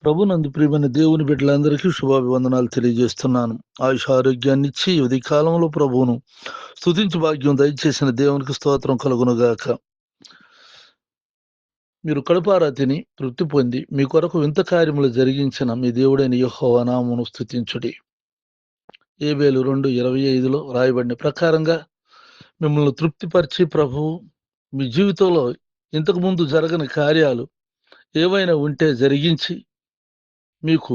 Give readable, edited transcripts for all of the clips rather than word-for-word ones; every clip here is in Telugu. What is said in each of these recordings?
ప్రభునందు ప్రియమైన దేవుని బిడ్డలందరికీ శుభాభివందనాలు తెలియజేస్తున్నాను. ఆయుష ఆరోగ్యాన్ని ఇచ్చి ఈ ఉదయ కాలంలో ప్రభువును స్తుతించు భాగ్యం దయచేసిన దేవునికి స్తోత్రం కలుగునుగాక. మీరు కడుపారా తిని తృప్తి పొంది మీ కొరకు వింత కార్యములు జరిగించిన మీ దేవుడైన యెహోవా నామమును స్తుతించుడి. యోబేలు 2:25లో రాయబడిన ప్రకారంగా మిమ్మల్ని తృప్తిపరిచి ప్రభువు మీ జీవితంలో ఇంతకు ముందు జరగని కార్యాలు ఏవైనా ఉంటే జరిగించి మీకు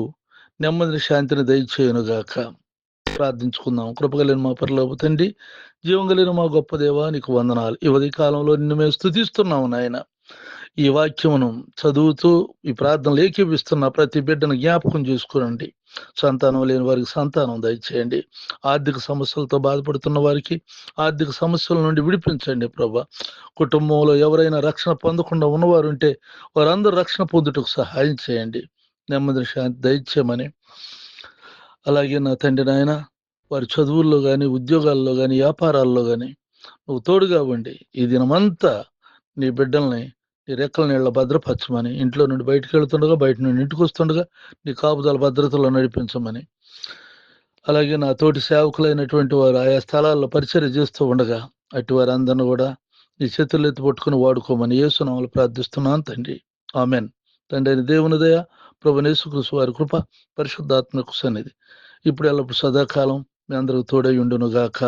నెమ్మదిని శాంతిని దయచేయునుగాక. ప్రార్థించుకుందాం. కృపగలిగిన మా పరలోక తండ్రి, జీవం కలిగిన మా గొప్ప దేవా నీకు వందనాలు. ఈ ఉదయ కాలంలో నిన్ను మేము స్తుతిస్తున్నాము నాయన. ఈ వాక్యమును చదువుతూ ఈ ప్రార్థనలు ఏకీపిస్తున్న ప్రతి బిడ్డను జ్ఞాపకం చేసుకోనండి. సంతానం లేని వారికి సంతానం దయచేయండి. ఆర్థిక సమస్యలతో బాధపడుతున్న వారికి ఆర్థిక సమస్యల నుండి విడిపించండి ప్రభా. కుటుంబంలో ఎవరైనా రక్షణ పొందకుండా ఉన్నవారు ఉంటే వారందరూ రక్షణ పొందుటకు సహాయం చేయండి. నెమ్మది శాంతి దయచేయమని, అలాగే నా తండ్రి నాయన వారి చదువుల్లో కానీ ఉద్యోగాల్లో కానీ వ్యాపారాల్లో కానీ నువ్వు తోడుగా ఉండి ఈ దినమంతా నీ బిడ్డల్ని నీ రెక్కల నీళ్ళ భద్రపరచమని, ఇంట్లో నుండి బయటకు వెళ్తుండగా బయట నుండి ఇంటికి వస్తుండగా నీ కాపుదల భద్రతలో నడిపించమని, అలాగే నా తోటి సేవకులైనటువంటి వారు ఆయా స్థలాల్లో పరిచర్య చేస్తూ ఉండగా అటు వారందరిని కూడా నీ చేతులు ఎత్తి పట్టుకుని వాడుకోమని యేసునామములో ప్రార్థిస్తున్నాను తండ్రి. ఆమెన్. తండ్రి అయిన దేవుని దయ, ప్రభువైన యేసుక్రీస్తు వారి కృప, పరిశుద్ధాత్మకు సన్నిధి ఇప్పుడు ఎల్లప్పుడు సదాకాలం మీ అందరికి తోడై ఉండును గాక.